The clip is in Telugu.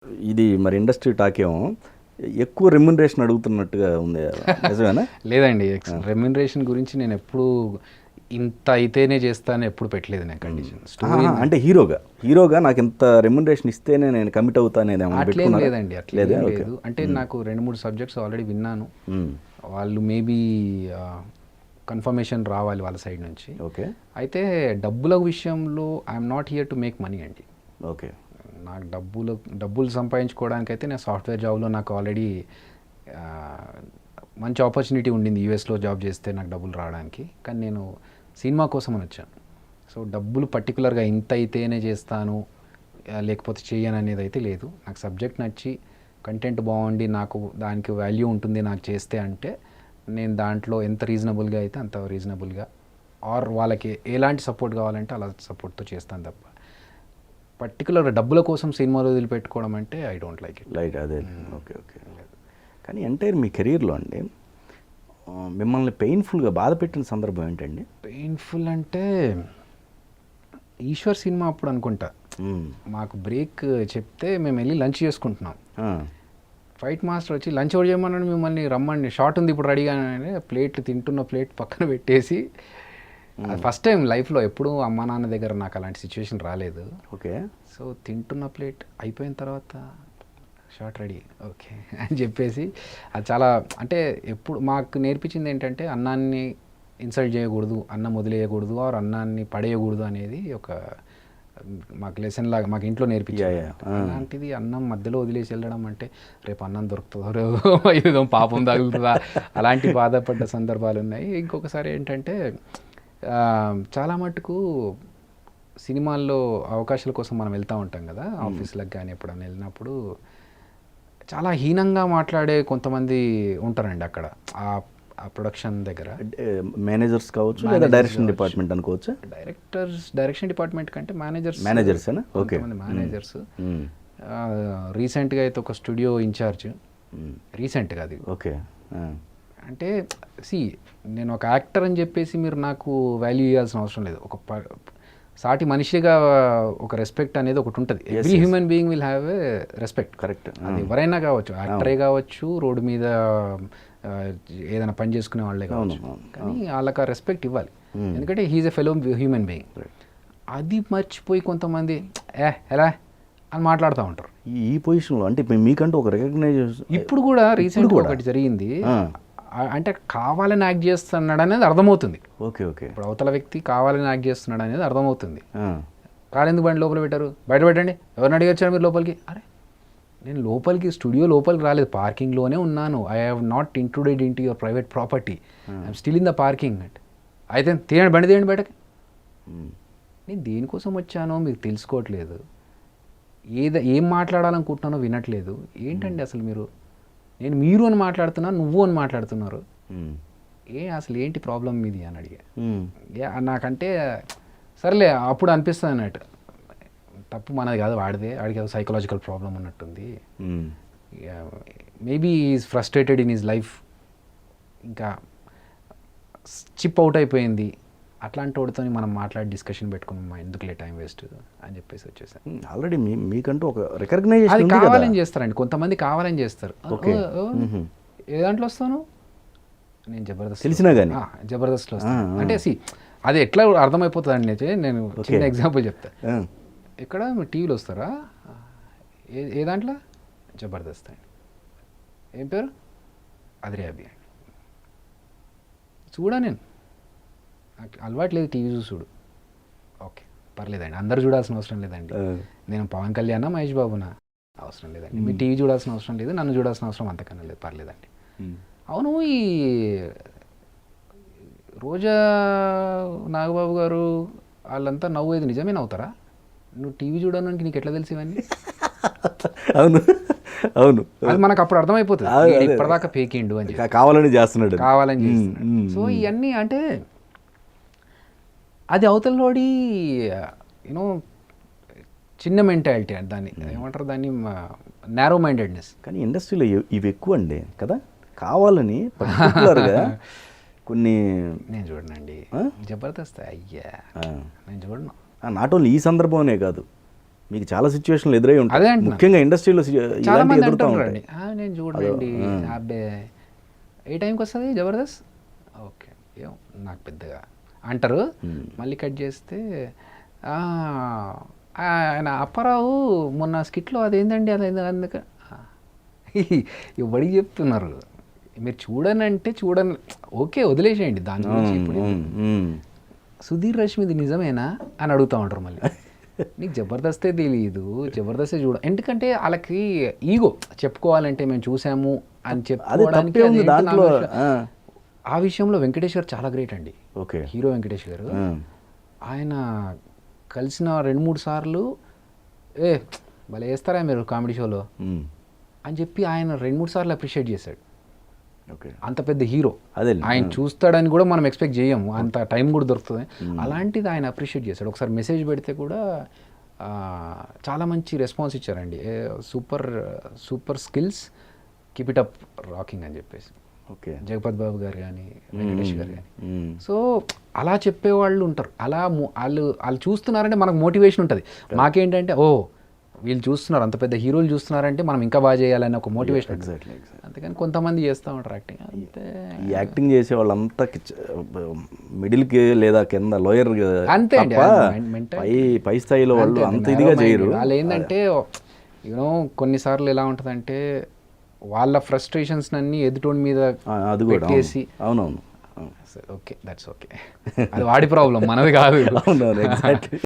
ఇది మరి ఇండస్ట్రీ టాకేమో ఎక్కువ రెమ్యునరేషన్ అడుగుతున్నట్టుగా ఉంది, నిజమేనా? లేదండి, రెమ్యునరేషన్ గురించి నేను ఎప్పుడు ఇంత అయితేనే చేస్తాను ఎప్పుడు పెట్టలేదు నేను కండిషన్. స్టోరీ అంటే హీరోగా నాకు ఇంత రెమ్యునరేషన్ ఇస్తేనే నేను కమిట్ అవుతానేది అట్లేం లేదండి, అట్లేం లేదు. అంటే నాకు 2-3 సబ్జెక్ట్స్ ఆల్రెడీ విన్నాను. వాళ్ళు మేబీ కన్ఫర్మేషన్ రావాలి వాళ్ళ సైడ్ నుంచి. ఓకే. అయితే డబ్బుల విషయంలో I'm not here to make money అండి. ఓకే. నాకు డబ్బులు సంపాదించుకోవడానికైతే నేను సాఫ్ట్వేర్ జాబ్లో నాకు ఆల్రెడీ మంచి ఆపర్చునిటీ ఉండింది యూఎస్లో జాబ్ చేస్తే నాకు డబ్బులు రావడానికి. కానీ నేను సినిమా కోసం అని వచ్చాను. సో డబ్బులు పర్టికులర్గా ఇంత అయితేనే చేస్తాను లేకపోతే చేయను అనేది అయితే లేదు. నాకు సబ్జెక్ట్ నచ్చి కంటెంట్ బాగుండి నాకు దానికి వాల్యూ ఉంటుంది నాకు చేస్తే అంటే నేను దాంట్లో ఎంత రీజనబుల్గా అయితే అంత రీజనబుల్గా ఆర్ వాళ్ళకి ఎలాంటి సపోర్ట్ కావాలంటే అలా సపోర్ట్తో చేస్తాను తప్ప పర్టికులర్ డబ్బుల కోసం సినిమాలు వదిలిపెట్టుకోవడం అంటే I don't like it. Light అదే. ఓకే. కానీ ఎంటైర్ మీ కెరీర్లో అండి మిమ్మల్ని పెయిన్ఫుల్గా బాధ పెట్టిన సందర్భం ఏంటండి? పెయిన్ఫుల్ అంటే ఈశ్వర్ సినిమా అప్పుడు అనుకుంటా, మాకు బ్రేక్ చెప్తే మేము వెళ్ళి లంచ్ చేసుకుంటున్నాం. ఫైట్ మాస్టర్ వచ్చి లంచ్ ఎవరు చేయమన్నాడు, మిమ్మల్ని రమ్మండి షార్ట్ ఉంది ఇప్పుడు రెడీగా, ప్లేట్లు తింటున్న ప్లేట్ పక్కన పెట్టేసి ఫస్ట్ టైం లైఫ్లో ఎప్పుడూ అమ్మా నాన్న దగ్గర నాకు అలాంటి సిచ్యువేషన్ రాలేదు. ఓకే. సో తింటున్న ప్లేట్ అయిపోయిన తర్వాత షార్ట్ రెడీ ఓకే అని చెప్పేసి అది చాలా అంటే ఎప్పుడు మాకు నేర్పించింది ఏంటంటే అన్నాన్ని ఇన్సల్ట్ చేయకూడదు, అన్నం వదిలేయకూడదు ఆర్ అన్నాన్ని పడేయకూడదు అనేది ఒక మాకు లెసన్ లాగా మాకు ఇంట్లో నేర్పించారు. అలాంటిది అన్నం మధ్యలో వదిలేసి వెళ్ళడం అంటే రేపు అన్నం దొరుకుతుందో ఏదో పాపం తగులుతుందా అలాంటి బాధపడ్డ సందర్భాలు ఉన్నాయి. ఇంకొకసారి ఏంటంటే చాలా మటుకు సినిమాల్లో అవకాశాల కోసం మనం వెళ్తూ ఉంటాం కదా, ఆఫీసులకు కానీ ఎప్పుడైనా వెళ్ళినప్పుడు చాలా హీనంగా మాట్లాడే కొంతమంది ఉంటారండి అక్కడ ఆ ప్రొడక్షన్ దగ్గర. మేనేజర్స్ కావచ్చు లేదా డైరెక్షన్ డిపార్ట్మెంట్ అనుకోవచ్చు. డైరెక్షన్ డిపార్ట్మెంట్ కంటే మేనేజర్స్. ఓకే. మేనేజర్స్ రీసెంట్గా అయితే ఒక స్టూడియో ఇన్ఛార్జ్ రీసెంట్గా అది. ఓకే. అంటే నేను ఒక యాక్టర్ అని చెప్పేసి మీరు నాకు వాల్యూ ఇవ్వాల్సిన అవసరం లేదు. ఒక సాటి మనిషిగా ఒక రెస్పెక్ట్ అనేది ఒకటి ఉంటుంది. Every human being will have a respect. Correct. అది ఎవరైనా కావచ్చు, యాక్టరే కావచ్చు, రోడ్డు మీద ఏదైనా పని చేసుకునే వాళ్ళే కావచ్చు, కానీ వాళ్ళకి ఆ రెస్పెక్ట్ ఇవ్వాలి. ఎందుకంటే he's a fellow human being. అది మర్చిపోయి కొంతమంది ఎలా అని మాట్లాడుతూ ఉంటారు ఈ పొజిషన్లో. అంటే మీకంటూ ఒక రికగ్నైజేషన్ ఇప్పుడు కూడా రీసెంట్గా ఒకటి జరిగింది. అంటే కావాలని యాక్ట్ చేస్తున్నాడు అనేది అర్థమవుతుంది. ఓకే. ఇప్పుడు అవతల వ్యక్తి కావాలని యాక్ట్ చేస్తున్నాడు అనేది అర్థమవుతుంది. కారు ఎందుకు బండి లోపల పెట్టారు, బయట పెట్టండి, ఎవరిని అడిగి వచ్చారు మీరు లోపలికి? అరే నేను లోపలికి స్టూడియో లోపలికి రాలేదు, పార్కింగ్లోనే ఉన్నాను. I have not intruded in to your private property, I'm still in the parking. అయితే తీయండి, బండి తీయండి బయటకి. నేను దేనికోసం వచ్చానో మీకు తెలుసుకోవట్లేదు, ఏం మాట్లాడాలనుకుంటున్నానో వినట్లేదు. ఏంటండి అసలు మీరు అని మాట్లాడుతున్నా, నువ్వు అని మాట్లాడుతున్నారు, అసలు ఏంటి ప్రాబ్లం మీది అని అడిగా. నాకంటే సరేలే అప్పుడు అనిపిస్తుంది అన్నట్టు, తప్పు మనది కాదు, వాడికి సైకలాజికల్ ప్రాబ్లం ఉన్నట్టుంది. Maybe is frustrated in his life, ఇంకా చిప్ అవుట్ అయిపోయింది. అట్లాంటి వాడితో మనం మాట్లాడి డిస్కషన్ పెట్టుకున్నాం, ఎందుకులే టైం వేస్ట్ అని చెప్పేసి వచ్చేసాను. ఆల్రెడీ మీకంటూ ఒక రికగ్నైజేషన్ అది కావాలని చేస్తారండి, కొంతమంది కావాలని చేస్తారు. ఏ దాంట్లో వస్తాను నేను జబర్దస్త్ తెలిసినా కానీ జబర్దస్త్లో వస్తాను అంటే అది ఎట్లా అర్థమైపోతుంది అండి. అయితే నేను చిన్న ఎగ్జాంపుల్ చెప్తాను. ఇక్కడ మీరు టీవీలో వస్తారా, ఏ దాంట్లో? జబర్దస్త్ అండి. ఏం పేరు? అదిరే అండి. చూడా నేను, నాకు అలవాటు లేదు టీవీ చూసుడు. ఓకే పర్లేదండి, అందరు చూడాల్సిన అవసరం లేదండి. నేను పవన్ కళ్యాణ్, మహేష్ బాబునా అవసరం లేదండి. మీరు టీవీ చూడాల్సిన అవసరం లేదు, నన్ను చూడాల్సిన అవసరం అంతకన్నా లేదు, పర్లేదండి. అవును, ఈ రోజా, నాగబాబు గారు వాళ్ళంతా నవ్వేది నిజమే నవ్వుతారా? నువ్వు టీవీ చూడడానికి నీకు ఎట్లా తెలిసి ఇవన్నీ? అవును. అది మనకు అప్పుడు అర్థమైపోతుంది, ఇప్పటిదాకా పేకిండు అని చెప్పి కావాలని చేస్తున్నాడు. సో ఇవన్నీ అంటే అది అవతలలోడి యూనో చిన్న మెంటాలిటీ అంటే దాన్ని ఏమంటారు, దాన్ని నారో మైండెడ్నెస్. కానీ ఇండస్ట్రీలో ఇవి ఎక్కువ అండి కదా, కావాలని పర్టికులర్గా కొన్ని. నేను చూడనండి జబర్దస్త్, అయ్యా నేను చూడను. నాట్ ఓన్లీ ఈ సందర్భంనే కాదు, మీకు చాలా సిచ్యువేషన్లు ఎదురై అదే ఉంటాయి, అంటున్నా. ముఖ్యంగా ఇండస్ట్రీలో చాలా మంది ఎదురుతూ అంటుంటారండి ఉంటాయి. నేను చూడండి అబ్బే ఏ టైంకి వస్తుంది జబర్దస్త్, ఓకే ఏం నాకు పెద్దగా అంటారు. మళ్ళీ కట్ చేస్తే "ఆ, ఆయన అప్పారావు మొన్న స్కిట్లో అదేందండి అది అందుక ఎవడికి చెప్తున్నారు మీరు చూడని అంటే చూడని, ఓకే వదిలేసేయండి దాని గురించి. ఇప్పుడు సుధీర్ రష్మిది నిజమేనా అని అడుగుతూ ఉంటారు మళ్ళీ. నీకు జబర్దస్తే తెలియదు, జబర్దస్తే చూడ, ఎందుకంటే వాళ్ళకి ఈగో చెప్పుకోవాలంటే మేము చూసాము అని చెప్పుకోవడానికి తప్పే ఉంది అదేంటి దాంట్లో. నాకు ఆ విషయంలో వెంకటేష్ గారు చాలా గ్రేట్ అండి. ఓకే. హీరో వెంకటేష్ గారు ఆయన కలిసిన 2-3 సార్లు ఏ భలే వేస్తారా మీరు కామెడీ షోలో అని చెప్పి ఆయన 2-3 సార్లు అప్రిషియేట్ చేశాడు. ఓకే. అంత పెద్ద హీరో అదే ఆయన చూస్తాడని కూడా మనం ఎక్స్పెక్ట్ చేయము, అంత టైం కూడా దొరుకుతుంది. అలాంటిది ఆయన అప్రిషియేట్ చేశాడు. ఒకసారి మెసేజ్ పెడితే కూడా చాలా మంచి రెస్పాన్స్ ఇచ్చారండి. Super super skills, keep it up rocking అని చెప్పేసి. ఓకే. జగపత్ బాబు గారు కానీ వెంకటేష్ గారు కానీ. సో అలా చెప్పేవాళ్ళు ఉంటారు. అలా వాళ్ళు చూస్తున్నారంటే మనకు మోటివేషన్ ఉంటుంది. మాకేంటంటే ఓ వీళ్ళు చూస్తున్నారు, అంత పెద్ద హీరోలు చూస్తున్నారంటే మనం ఇంకా బాగా చేయాలని ఒక మోటివేషన్. ఎగ్జాక్ట్లీ. అంతేకాని కొంతమంది చేస్తూ ఉంటారు యాక్టింగ్ అంతే. ఈ యాక్టింగ్ చేసే వాళ్ళంతా మిడిల్కి లేదా కింద లోయర్ అంతే అండి, పై స్థాయిలో వాళ్ళు అంత ఇదిగా చేయరు. వాళ్ళు ఏంటంటే యూనో కొన్నిసార్లు ఎలా ఉంటుందంటే వాళ్ళ ఫ్రస్ట్రేషన్స్ అన్ని ఎదుటోడి మీద అది కూడా పెట్టేసి. అవునవును. ఓకే దట్స్ ఓకే, అది వాడి ప్రాబ్లం మనది కాదు. అవునవును, ఎగ్జాక్ట్లీ.